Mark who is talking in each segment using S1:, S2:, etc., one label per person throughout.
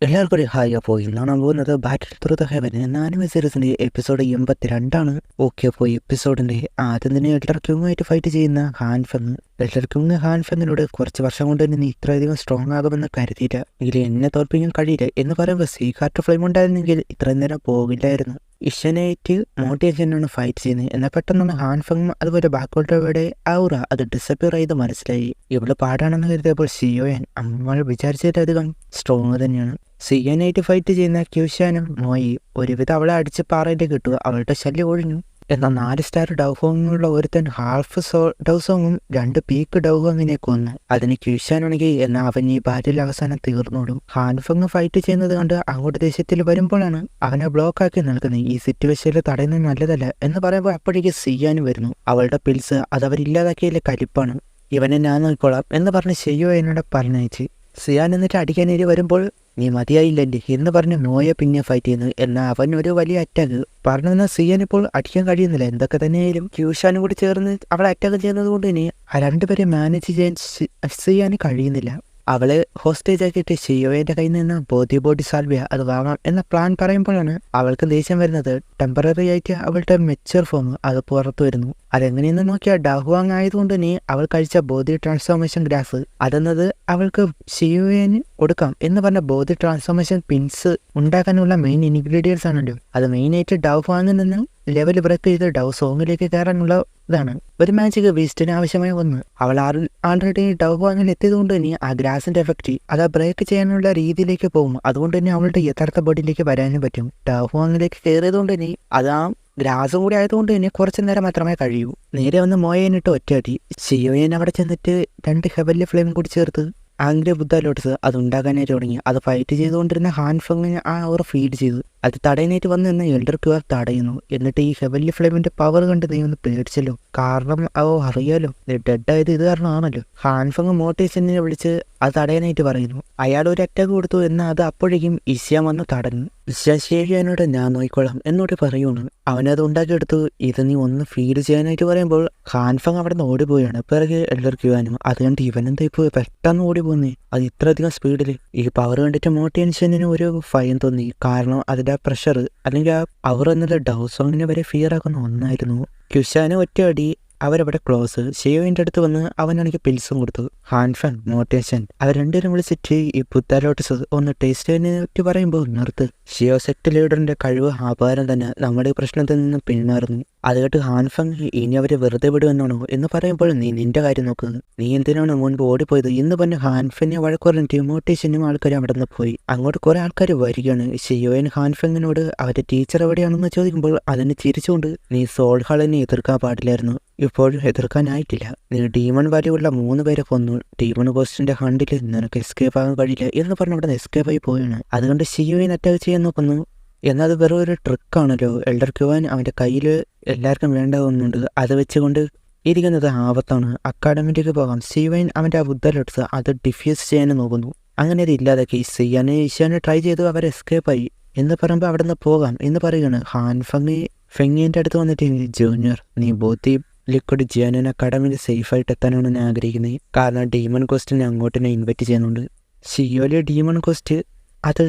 S1: എല്ലാവർക്കും ഒരു ഹായ്. അപ്പോൾ ഇന്നാണ് പോകുന്നത് ബാറ്റിൽ ത്രൂ ദ ഹെവൻ എന്ന ആനിമേ സീരീസിൻ്റെ എപ്പിസോഡ് 82. ഓക്കെ, അപ്പോൾ എപ്പിസോഡിൻ്റെ ആദ്യം തന്നെ എൽഡർ ക്യൂങ്ങുമായിട്ട് ഫൈറ്റ് ചെയ്യുന്ന ഹാൻഫെങ്. എൽഡർ ക്യൂങ് ഹാൻഫെങ്ങിനോട് കുറച്ച് വർഷം കൊണ്ട് തന്നെ നീ ഇത്രയധികം സ്ട്രോങ് ആകുമെന്ന് കരുതിയില്ല, എങ്കിൽ എന്നെ തോൽപ്പിക്കാൻ കഴിയില്ല എന്ന് പറയുമ്പോൾ സീകാർട്ട് ഫ്ലെയിം ഉണ്ടായിരുന്നെങ്കിൽ ഇത്രയും നേരം പോകില്ലായിരുന്നു. ഇഷനായിട്ട് മോട്ടിവേഷനാണ് ഫൈറ്റ് ചെയ്യുന്നത്. എന്നാൽ പെട്ടെന്നാണ് ഹാൻഫെങ് അതുപോലെ ബാക്കോട്ടോയുടെ ഔറ അത് ഡിസപ്പിയർ ചെയ്ത് മനസ്സിലായി. ഇവിടെ പാടാണെന്ന് കരുതിയപ്പോൾ സിയോയൻ നമ്മൾ വിചാരിച്ചതിലധികം സ്ട്രോങ് തന്നെയാണ്. സിയനായിട്ട് ഫൈറ്റ് ചെയ്യുന്ന ക്യൂഷാനും മോയി ഒരുവിധം അവളെ അടിച്ച് പാറയിട്ട് കിട്ടുക, അവളുടെ ശല്യം ഒഴിഞ്ഞു. എന്നാൽ 4 സ്റ്റാർ ഡൗഹോങ്ങുള്ള ഒരുത്തൻ ഹാഫ് ഡൗസോങ്ങും 2 പീക്ക് ഡൗഹോങ്ങിനെ കൊന്നു. അതിന് ക്യൂഷാനാണെങ്കിൽ എന്നാൽ അവൻ ഈ ബാറ്റിൽ അവസാനം തീർന്നോടും. ഹാൻഫെങ് ഫൈറ്റ് ചെയ്യുന്നത് കണ്ട് അങ്ങോട്ട് ദേശത്തിൽ വരുമ്പോഴാണ് അവനെ ബ്ലോക്ക് ആക്കി നിൽക്കുന്നത്. ഈ സിറ്റുവേഷനിൽ തടയുന്നത് നല്ലതല്ല എന്ന് പറയുമ്പോൾ അപ്പോഴേക്ക് സിയാനും വരുന്നു. അവളുടെ പിൽസ് അത് അവരില്ലാതാക്കിയതിലെ കലിപ്പാണ്. ഇവനെ ഞാൻ നോക്കിക്കോളാം എന്ന് പറഞ്ഞ് ഷെയ്യോ എന്നോട് പറഞ്ഞയച്ച് സിയാൻ എന്നിട്ട് അടിക്കാനേരി വരുമ്പോൾ നീ മതിയായില്ലേ എന്ന് പറഞ്ഞ് നോയെ പിന്നെ ഫൈറ്റ് ചെയ്യുന്നു. എന്നാൽ അവൻ ഒരു വലിയ അറ്റാക്ക് പറഞ്ഞെന്നാൽ സിയാൻ ഇപ്പോൾ അടിക്കാൻ കഴിയുന്നില്ല. എന്തൊക്കെ തന്നെയായാലും ക്യൂഷാനും കൂടി ചേർന്ന് അവളെ അറ്റാക്ക് ചെയ്യുന്നത് കൊണ്ട് തന്നെ ആ രണ്ടുപേരെ മാനേജ് ചെയ്യാൻ സിയാന് കഴിയുന്നില്ല. അവളെ ഹോസ്റ്റേജ് ആക്കിയിട്ട് ഷിയോയുടെ കയ്യിൽ നിന്ന് ബോഡി സാൽവിയ അത് വാങ്ങാം എന്ന പ്ലാൻ പറയുമ്പോഴാണ് അവൾക്ക് ദേഷ്യം വരുന്നത്. ടെമ്പററി ആയിട്ട് അവളുടെ മെച്ചർ ഫോം അത് പുറത്തു വരുന്നു. അതെങ്ങനെയെന്ന് നോക്കിയാൽ ഡഹുവാങ് ആയതുകൊണ്ട് തന്നെ അവൾ കഴിച്ച ബോഡി ട്രാൻസ്ഫോർമേഷൻ ഗ്രാഫ് അതെന്നത് അവൾക്ക് ഷിയോന് കൊടുക്കാം എന്ന് പറഞ്ഞ ബോഡി ട്രാൻസ്ഫോർമേഷൻ പിൻസ് ഉണ്ടാക്കാനുള്ള മെയിൻ ഇൻഗ്രീഡിയൻസ് ആണല്ലോ. അത് മെയിനായിട്ട് ഡഹുവാങ്ങിൽ നിന്ന് ലെവൽ ബ്രേക്ക് ചെയ്ത് ഡൗ സോങ്ങിലേക്ക് കയറാനുള്ള ഇതാണ്. ഒരു മാജിക് ബീസ്റ്റിന് ആവശ്യമായി വന്നു. അവൾ ആൾറെഡി ഡൗവാങ്ങിൽ എത്തിയത് കൊണ്ട് തന്നെ ആ ഗ്രാസിന്റെ എഫക്റ്റ് അത് ബ്രേക്ക് ചെയ്യാനുള്ള രീതിയിലേക്ക് പോകും. അതുകൊണ്ട് തന്നെ അവളുടെ യഥാർത്ഥ ബോഡിയിലേക്ക് വരാനും പറ്റും. ഡൗവാങ്ങിലേക്ക് കയറിയത് കൊണ്ട് തന്നെ അത് ആ ഗ്രാസും കൂടി ആയതുകൊണ്ട് തന്നെ കുറച്ചു നേരം മാത്രമേ കഴിയൂ. നേരെ വന്ന് മോയനിട്ട് ഒറ്റയടി ഷിയോയൻ അവിടെ ചെന്നിട്ട് 2 ഹെവൻലി ഫ്ലെയിം കൂടി ചേർത്ത് ആംഗ്രി ബുദ്ധ ലോട്ടസ് അത് ഉണ്ടാക്കാനായിട്ട് തുടങ്ങി. അത് ഫൈറ്റ് ചെയ്തുകൊണ്ടിരുന്ന ഹാൻഫെങ്ങിന് ആ അവർ ഫീഡ് ചെയ്തു. അത് തടയാനായിട്ട് വന്ന് നിന്ന് എൽഡർ ക്യൂർ തടയുന്നു. എന്നിട്ട് ഈ ഹെവൻലി ഫ്ലെയിമിന്റെ പവർ കണ്ട് നീ ഒന്ന് പേടിച്ചല്ലോ, കാരണം അറിയാലോ ഡെഡ് ആയത് ഇത് കാരണമാണല്ലോ. ഹാൻഫെങ് മോട്ടേഷനെ വിളിച്ച് അത് തടയാനായിട്ട് പറയുന്നു. അയാൾ ഒരു അറ്റാക്ക് കൊടുത്തു. എന്നാൽ അത് അപ്പോഴേക്കും ഇഷ്യ വന്ന് തടഞ്ഞു. ഇഷ്യ ശരിയാനോട് ഞാൻ നോക്കിക്കോളാം എന്നോട് പറയുന്നു. അവനത് ഉണ്ടാക്കിയെടുത്തു. ഇത് നീ ഒന്ന് ഫീഡ് ചെയ്യാനായിട്ട് പറയുമ്പോൾ ഹാൻഫെങ് അവിടെ നിന്ന് ഓടിപ്പോയാണ്. പിറകെ എൽഡർ ക്യൂവാനും. അതുകൊണ്ട് ഇവനെന്താ ഇപ്പോൾ പെട്ടെന്ന് ഓടിപ്പോന്നേ, അത് ഇത്രയധികം സ്പീഡിൽ. ഈ പവർ കണ്ടിട്ട് മോട്ടിവേഷന് ഒരു ഭയം തോന്നി, കാരണം അതിന്റെ പ്രഷർ അല്ലെങ്കിൽ അവർ എന്നത് ഡൗസോങ്ങിനെ വരെ ഫിയർ ആക്കുന്ന ഒന്നായിരുന്നു. ക്യുഷാന് ഒറ്റയടി അവരവിടെ ക്ലോസ്. ഷിയോവിൻ്റെ അടുത്ത് വന്ന് അവനാണെങ്കിൽ പിൽസും കൊടുത്തു. ഹാൻഫെങ് മോട്ടേഷൻ അവർ രണ്ടുപേരും വിളിച്ചിട്ട് ഈ ബുദ്ധ ലോട്ടസ് ഒന്ന് ടേസ്റ്റ് ചെയ്യാനായിട്ട് പറയുമ്പോൾ നിർത്ത്. ഷിയോ സെക്ട് ലീഡറിന്റെ കഴിവ് അപാരം തന്നെ, നമ്മുടെ ഈ പ്രശ്നത്തിൽ നിന്ന് പിന്മാറുന്നു. അത് കേട്ട് ഹാൻഫെങ് ഇനി അവരെ വെറുതെ വിടുമെന്നാണോ എന്ന് പറയുമ്പോൾ നീ നിന്റെ കാര്യം നോക്കുന്നത്, നീ എന്തിനാണ് മുൻപ് ഓടിപ്പോയത് എന്ന് പറഞ്ഞ് ഹാൻഫെങ്ങിനെ വഴക്കുറഞ്ഞിട്ട് മോട്ടേഷനും ആൾക്കാർ അവിടെ നിന്ന് പോയി. അങ്ങോട്ട് കുറെ ആൾക്കാർ വരികയാണ്. ഷിയോയൻ ഹാൻഫെങ്ങിനോട് അവരുടെ ടീച്ചർ എവിടെയാണെന്ന് ചോദിക്കുമ്പോൾ അതിന് ചിരിച്ചുകൊണ്ട് നീ സോൾ ഹാളിനെ എതിർക്കാൻ പാടില്ലായിരുന്നു, ഇപ്പോഴും എതിർക്കാനായിട്ടില്ല. നീ ഡീമൺ വാല്യുള്ള 3 പേരെ കൊന്നു. ഡീമൺ കോസ്റ്റിന്റെ ഹണ്ടിൽ നിനക്ക് എസ്കേപ്പ് ആകാൻ കഴിയില്ല എന്ന് പറഞ്ഞ് അവിടെ എസ്കേപ്പ് ആയി പോയാണ്. അതുകൊണ്ട് ഷിയോയിൻ അറ്റാക്ക് ചെയ്യാൻ നോക്കുന്നു. എന്നാൽ അത് വെറും ഒരു ട്രിക്കാണല്ലോ. എൽഡർ ക്യൂവാൻ അവൻ്റെ കയ്യിൽ എല്ലാവർക്കും വേണ്ട ഒന്നുണ്ട്, അത് വെച്ചുകൊണ്ട് ഇരിക്കുന്നത് ആപത്താണ്. അക്കാഡമിയിലേക്ക് പോകാം. ഷിയോയിൻ അവൻ്റെ ആ ബുദ്ധ ലോട്ടസ് അത് ഡിഫ്യൂസ് ചെയ്യാൻ നോക്കുന്നു. അങ്ങനെ അത് ഇല്ലാതാക്കി. ഈശാനെ ട്രൈ ചെയ്തു, അവർ എസ്കേപ്പായി എന്ന് പറയുമ്പോൾ അവിടെ നിന്ന് പോകാം എന്ന് പറയുകയാണ്. ഫെങ്ങിൻ്റെ അടുത്ത് വന്നിട്ട് ജൂനിയർ നീ ബോത്തി ലിക്വിഡ് ജിയാനൻ അക്കാഡമിയിൽ സേഫായിട്ട് എത്താനാണ് ഞാൻ ആഗ്രഹിക്കുന്നത്, കാരണം ഡീമൺ കോസ്റ്റിനെ അങ്ങോട്ട് തന്നെ ഇൻവൈറ്റ് ചെയ്യുന്നുണ്ട്. ഷിയോയിലെ ഡീമൺ കോസ്റ്റ് അത്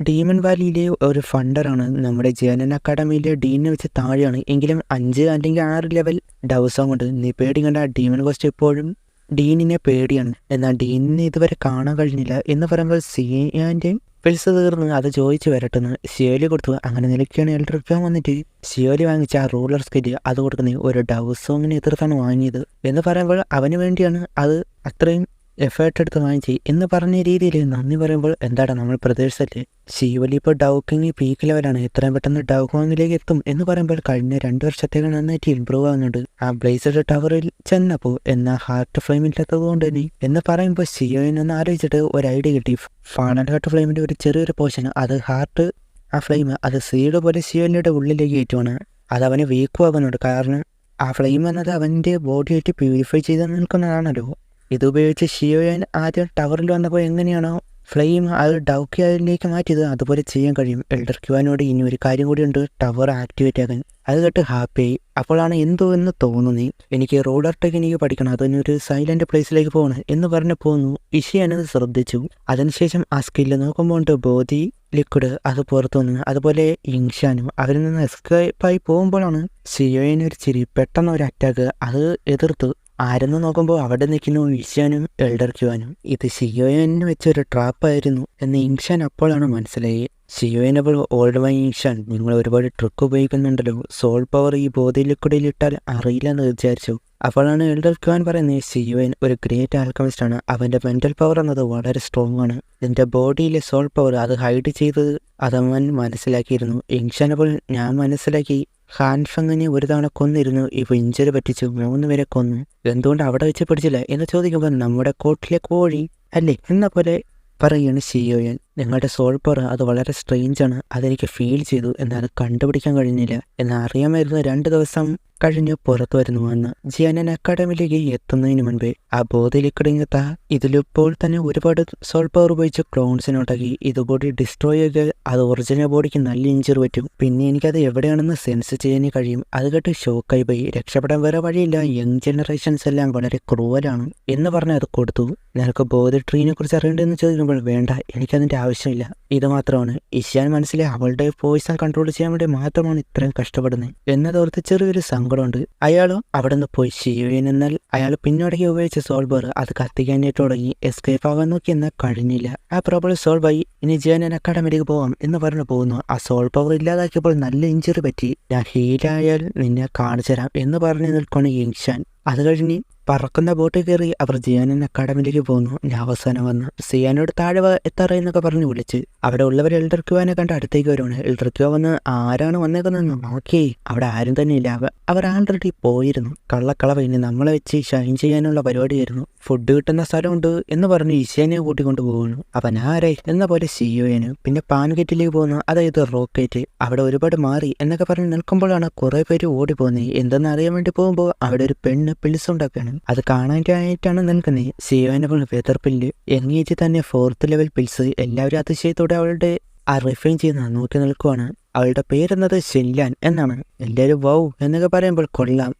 S1: ഡീമൺ വാലിയിലെ ഒരു ഫണ്ടറാണ്. നമ്മുടെ ജിയാനൻ അക്കാഡമിയിലെ ഡീനിനെ വെച്ച് താഴെയാണ്. എങ്കിലും 5 അല്ലെങ്കിൽ 6 ലെവൽ ഡൗസം കൊണ്ട് നീ പേടിക്കണ്ട. ഡീമൺ കോസ്റ്റ് എപ്പോഴും ഡീനിനെ പേടിയാണ്. എന്നാൽ ഡീനിനെ ഇതുവരെ കാണാൻ കഴിഞ്ഞില്ല എന്ന് പറയുമ്പോൾ സിയാൻ്റെ പിൽസ് തീർന്ന് അത് ചോദിച്ച് വരട്ടെന്ന് ഷിയോലി കൊടുത്തു. അങ്ങനെ നിലയ്ക്കാണ് എൽഡർ ക്യൂവാൻ വന്നിട്ട് ഷിയോലി വാങ്ങിച്ച ആ റൂളർ സ്കെറ്റ് അത് കൊടുക്കുന്നത് ഒരു ഡൗസോങ്ങിനെ എതിർത്താണ് വാങ്ങിയത് എന്ന് പറയുമ്പോൾ അവന് വേണ്ടിയാണ് അത് അത്രയും എഫേർട്ട് എടുത്ത് വാങ്ങിച്ച് എന്ന് പറഞ്ഞ രീതിയിൽ നന്ദി പറയുമ്പോൾ എന്താണ് നമ്മൾ പ്രതീക്ഷിച്ചല്ലേ. ഷിയോലി ഇപ്പോൾ ഡൗക്കിങ് പീക്ക് ലെവലാണ്, എത്രയും പെട്ടെന്ന് ഡൗക്കോങ്ങിലേക്ക് എത്തും എന്ന് പറയുമ്പോൾ കഴിഞ്ഞ 2 വർഷത്തേക്ക് നന്നായിട്ട് ഇമ്പ്രൂവ് ആകുന്നുണ്ട്. ആ ബ്ലേസഡ് ടവറിൽ ചെന്നപ്പോൾ എന്നാൽ ഹാർട്ട് ഫ്ലെയിം ഇല്ലാത്തത് കൊണ്ട് തന്നെ എന്ന് പറയുമ്പോൾ ഷിയോയിനൊന്ന് ആലോചിച്ചിട്ട് ഒരു ഐഡിയ കിട്ടി. ഫാണൽ ഹാർട്ട് ഫ്ലെയിമിൻ്റെ ഒരു ചെറിയൊരു പോർഷൻ അത് ഹാർട്ട് ആ ഫ്ലെയിം അത് സീഡ് പോലെ ഷിയോലിയുടെ ഉള്ളിലേക്ക് കയറ്റുവാണ്. അത് അവന് വീക്കും ആകുന്നുണ്ട്, കാരണം ആ ഫ്ലെയിം എന്നത് അവൻ്റെ ബോഡിയായിട്ട് പ്യൂരിഫൈ ചെയ്ത് നിൽക്കുന്നതാണല്ലോ. ഇതുപയോഗിച്ച് ഷിയോയൻ ആദ്യം ടവറിൽ വന്നപ്പോൾ എങ്ങനെയാണോ ഫ്ലെയിം അത് ഡൗക്കിയതിലേക്ക് മാറ്റിയത് അതുപോലെ ചെയ്യാൻ കഴിയും. എൽഡർ ക്യുവാനോട് ഇനി ഒരു കാര്യം കൂടിയുണ്ട്, ടവർ ആക്ടിവേറ്റ് ആകാൻ. അത് കേട്ട് ഹാപ്പിയായി. അപ്പോഴാണ് എന്തോ എന്ന് തോന്നുന്നേ, എനിക്ക് റോഡർ ടെക്നിക്ക് പഠിക്കണം, അതിനൊരു സൈലന്റ് പ്ലേസിലേക്ക് പോകണം എന്ന് പറഞ്ഞു പോന്നു. ഇഷിയാനത് ശ്രദ്ധിച്ചു. അതിനുശേഷം ആ സ്കില്ല് നോക്കുമ്പോൾ ബോധി ലിക്വിഡ് അത് പുറത്തു വന്നു. അതുപോലെ ഇങ്ഷാനും അവരിൽ നിന്ന് എസ്കേപ്പായി പോകുമ്പോഴാണ് സിയോയിന് ഒരു ചിരി. പെട്ടെന്ന് ഒരു അറ്റാക്ക് അത് എതിർത്തു. ആരെന്ന് നോക്കുമ്പോൾ അവിടെ നിൽക്കുന്നു ഇങ്ഷാനും എൽഡർ ക്യുവാനും. ഇത് ഷിയോയന് വെച്ചൊരു ട്രാപ്പായിരുന്നു എന്ന് ഇങ്ഷാൻ അപ്പോഴാണ് മനസ്സിലായി. ഷിയോയനപ്പോൾ ഓൾഡ് വൈ ഇങ്ഷാൻ, നിങ്ങൾ ഒരുപാട് ട്രിക്ക് ഉപയോഗിക്കുന്നുണ്ടല്ലോ, സോൾ പവർ ഈ ബോധി ലിക്വിഡിൽ ഇട്ടാൽ അറിയില്ലെന്ന് വിചാരിച്ചു. അപ്പോഴാണ് എൽഡർ ക്യുവാൻ പറയുന്നത്, ഷിയോയൻ ഒരു ഗ്രേറ്റ് ആൽക്കമിസ്റ്റ് ആണ്, അവൻ്റെ മെൻ്റൽ പവർ എന്നത് വളരെ സ്ട്രോങ് ആണ്. എൻ്റെ ബോഡിയിലെ സോൾ പവർ അത് ഹൈഡ് ചെയ്തത് അതവൻ മനസ്സിലാക്കിയിരുന്നു. ഇങ്ഷാൻ അപ്പോൾ ഞാൻ മനസ്സിലാക്കി, ഹാൻഫങ്ങിനെ ഒരു തവണ കൊന്നിരുന്നു, ഇപ്പോൾ ഇഞ്ചറി പറ്റിച്ചു, 3 പേരെ കൊന്നു, എന്തുകൊണ്ട് അവിടെ വെച്ച് പിടിച്ചില്ല എന്ന് ചോദിക്കുമ്പോൾ നമ്മുടെ കോട്ടിലെ കോഴി അല്ലേ എന്ന പോലെ പറയുകയാണ് ഷിയോയൻ. നിങ്ങളുടെ സോൾ പവർ അത് വളരെ സ്ട്രേഞ്ചാണ്, അതെനിക്ക് ഫീൽ ചെയ്തു, എന്നാൽ കണ്ടുപിടിക്കാൻ കഴിഞ്ഞില്ല. എന്നാൽ അറിയാമായിരുന്നു 2 ദിവസം കഴിഞ്ഞ് പുറത്തു വരുന്നു എന്ന്. ജിയാനൻ അക്കാഡമിയിലേക്ക് എത്തുന്നതിന് മുൻപേ ആ ബോധി ലിക്വിഡിങ്ങത്ത ഇതിലിപ്പോൾ തന്നെ ഒരുപാട് സോൾ പവർ ഉപയോഗിച്ച് ക്ലോൺസിനോട്ടാക്കി. ഇത് ബോഡി ഡിസ്ട്രോയ് ചെയ്ത് അത് ഒറിജിനൽ ബോഡിക്ക് നല്ല ഇഞ്ചറി പറ്റും, പിന്നെ എനിക്കത് എവിടെയാണെന്ന് സെൻസ് ചെയ്യാൻ കഴിയും. അത് കേട്ട് ഷോക്കായി പോയി. രക്ഷപ്പെടാൻ വേറെ വഴിയില്ല, യങ് ജനറേഷൻസ് എല്ലാം വളരെ ക്രൂവലാണ് എന്ന് പറഞ്ഞ് അത് കൊടുത്തു. നിനക്ക് ബോധി ട്രീനെ കുറിച്ച് അറിയേണ്ടതെന്ന് ചോദിക്കുമ്പോൾ വേണ്ട, എനിക്കതിൻ്റെ ആവശ്യമില്ല, ഇത് മാത്രമാണ്. ഇഷ്യാൻ മനസ്സിലെ അവളുടെ പോയിസൺ കൺട്രോൾ ചെയ്യാൻ വേണ്ടി മാത്രമാണ് ഇത്രയും കഷ്ടപ്പെടുന്നത് എന്നതോർത്ത് ചെറിയൊരു സങ്കടമുണ്ട്. അയാളും അവിടെ നിന്ന് പോയി ഷിയോയൻ. എന്നാൽ അയാൾ പിന്നോടേക്ക് ഉപയോഗിച്ച സോൾബർ അത് കത്തിക്കാനായിട്ട് തുടങ്ങി. എസ്കേപ്പ് ആവാൻ നോക്കി എന്നാൽ കഴിഞ്ഞില്ല. ആ പ്രോബ്ലം സോൾവ് ആയി. ഇനി ജിയാനൻ അക്കാഡമിയിലേക്ക് പോകാം എന്ന് പറഞ്ഞു പോകുന്നു. ആ സോൾ പവർ ഇല്ലാതാക്കിയപ്പോൾ നല്ല ഇഞ്ചറി പറ്റി. ഞാൻ ഹീലായാൽ നിന്നെ കാണിച്ചു തരാം എന്ന് പറഞ്ഞു നിൽക്കുകയാണ് ഇങ്ഷാൻ. അത് കഴിഞ്ഞ് പറക്കുന്ന ബോട്ടിൽ കയറി അവർ ജിയാനൻ അക്കാഡമിയിലേക്ക് പോകുന്നു. ഞാൻ അവസാനം വന്ന് സിയാനോട് താഴെ എത്താറേ എന്നൊക്കെ പറഞ്ഞ് വിളിച്ച് അവിടെ ഉള്ളവർ എൽഡർ ക്യുവാനെ കണ്ട് അടുത്തേക്ക് വരുവാണ്. എൽഡർ ക്യുവ വന്ന് ആരാണ് വന്നേക്കുന്നതെന്ന് നോക്കി അവിടെ ആരും തന്നെ ഇല്ല, അവർ ആൾറെഡി പോയിരുന്നു. കള്ളക്കളവ, ഇനി നമ്മളെ വെച്ച് ഷൈൻ ചെയ്യാനുള്ള പരിപാടിയായിരുന്നു. ഫുഡ് കിട്ടുന്ന സ്ഥലമുണ്ട് എന്ന് പറഞ്ഞ് ഇഷ്യാനെ കൂട്ടിക്കൊണ്ട് പോകുന്നു. അവൻ ആരെ എന്ന പോലെ ഷിയോയന്. പിന്നെ പാൻഗേറ്റിലേക്ക് പോകുന്നു, അതായത് റോക്കറ്റ്. അവിടെ ഒരുപാട് മാറി എന്നൊക്കെ പറഞ്ഞ് നിൽക്കുമ്പോഴാണ് കുറെ പേര് ഓടിപ്പോകുന്നത്. എന്തെന്ന് അറിയാൻ വേണ്ടി പോകുമ്പോൾ അവിടെ ഒരു പെണ്ണ് പിൽസ് ഉണ്ടാക്കുകയാണ്. അത് കാണാനായിട്ടാണ് നിൽക്കുന്നത്. ഷിയോയനപ്പോൾ വെതർ പില്ല് എങ്ങേജ് തന്നെ 4th ലെവൽ പിൽസ്. എല്ലാവരും അതിശയത്തോടെ അവളുടെ ആ റിഫൈൻ ചെയ്യുന്ന നോക്കി നിൽക്കുവാണ്. അവളുടെ പേരെന്നത് ഷിൻലാൻ എന്നാണ്. എല്ലാവരും വൗ എന്നൊക്കെ പറയുമ്പോൾ കൊള്ളാം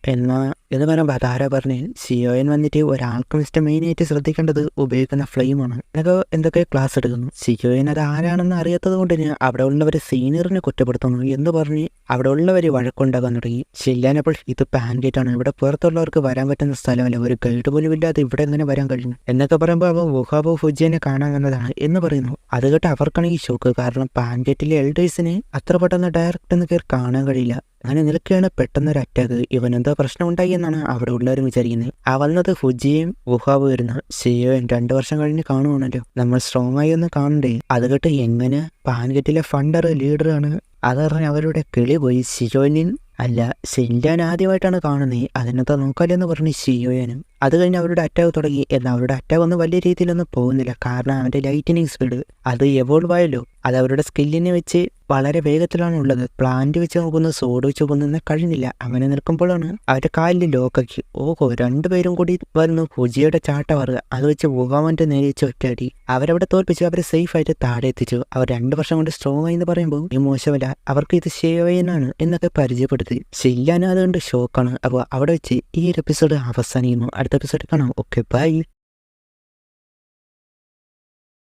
S1: എന്ന് പറയുമ്പോൾ അതാരാ പറഞ്ഞ് ഷിയോയൻ വന്നിട്ട് ഒരാൾക്കമിസ്റ്റ് മെയിനായിട്ട് ശ്രദ്ധിക്കേണ്ടത് ഉപയോഗിക്കുന്ന ഫ്ലെയിമാണ് എന്നൊക്കെ എന്തൊക്കെ ക്ലാസ് എടുക്കുന്നു. ഷിയോയൻ അത് ആരാണെന്ന് അറിയാത്തത് കൊണ്ട് അവിടെ ഉള്ളവർ സീനിയറിനെ കുറ്റപ്പെടുത്തുന്നു എന്ന് പറഞ്ഞ് അവിടെ ഉള്ളവർ വഴക്കുണ്ടാകാൻ തുടങ്ങി. ഷിൻലാൻ അപ്പോൾ ഇത് പാൻഗേറ്റ് ആണ്, ഇവിടെ പുറത്തുള്ളവർക്ക് വരാൻ പറ്റുന്ന സ്ഥലമല്ല, ഒരു ഗൈഡ് പോലും ഇല്ലാതെ ഇവിടെ എങ്ങനെ വരാൻ കഴിഞ്ഞു എന്നൊക്കെ പറയുമ്പോൾ അവ വുഹാബോ ഫുജിയനെ കാണാൻ വന്നതാണ് എന്ന് പറയുന്നു. അത് കേട്ട് അവർക്കാണെങ്കിൽ ഷോക്ക്, കാരണം പാൻഗേറ്റിലെ എൽഡേഴ്സിന് അത്ര പെട്ടെന്ന് ഡയറക്റ്റ് എന്ന് കയറി കാണാൻ കഴിയില്ല. അങ്ങനെ നിൽക്കുകയാണ് പെട്ടെന്നൊരു അറ്റാക്ക്. ഇവനെന്തോ പ്രശ്നമുണ്ടായി എന്നാണ് അവിടെ ഉള്ളവരും വിചാരിക്കുന്നത്. ആ വന്നത് ഫുജിയും വുഹാബും വരുന്നു. ഷിയോയൻ 2 വർഷം കഴിഞ്ഞ് കാണുവാണല്ലോ, നമ്മൾ സ്ട്രോങ് ആയി ഒന്ന് കാണണ്ടേ. അത് കേട്ട് എങ്ങനെ പാൻഗേറ്റിലെ ഫണ്ടർ ലീഡറാണ് അതറിഞ്ഞ് അവരുടെ കിളി പോയി. ഷിയോയൻ അല്ല ഷിൻലാൻ ആദ്യമായിട്ടാണ് കാണുന്നത്, അതിനകത്ത് നോക്കാലെന്ന് പറഞ്ഞ് ഷിയോയനും. അത് കഴിഞ്ഞ് അവരുടെ അറ്റാക്ക് തുടങ്ങി. എന്നാൽ അവരുടെ അറ്റാക്ക് ഒന്നും വലിയ രീതിയിലൊന്നും പോകുന്നില്ല, കാരണം അവൻ്റെ ലൈറ്റനിങ് സ്പീഡ് അത് എവോൾവ് ആയല്ലോ. അത് അവരുടെ സ്കില്ലിനെ വെച്ച് വളരെ വേഗത്തിലാണ് ഉള്ളത്. പ്ലാന്റ് വെച്ച് നോക്കുന്നു, സോഡ് വെച്ച് പോകുന്ന കഴിഞ്ഞില്ല. അങ്ങനെ നിൽക്കുമ്പോഴാണ് അവരുടെ കാലിൽ ലോക്കാക്കി. ഓഹോ, 2 പേരും കൂടി വരുന്നു. ഫുജിയുടെ ചാട്ട വറുക അത് വെച്ച് വുഹാമൻ്റെ നേരെ വെച്ച് ഒറ്റയടി അവരവിടെ തോൽപ്പിച്ചു. അവരെ സേഫ് ആയിട്ട് താഴെ എത്തിച്ചു. അവർ 2 വർഷം കൊണ്ട് സ്ട്രോങ് ആയി എന്ന് പറയുമ്പോൾ ഈ മോശമല്ല, അവർക്ക് ഇത് ഷിയോയനാണ് എന്നൊക്കെ പരിചയപ്പെടുത്തി. ഷിൻലാൻ അതുകൊണ്ട് ഷോക്കാണ്. അപ്പോൾ അവിടെ വെച്ച് ഈ ഒരു എപ്പിസോഡ് അവസാനിക്കുന്നു. അടുത്ത എപ്പിസോഡ് കാണാം. Okay, by.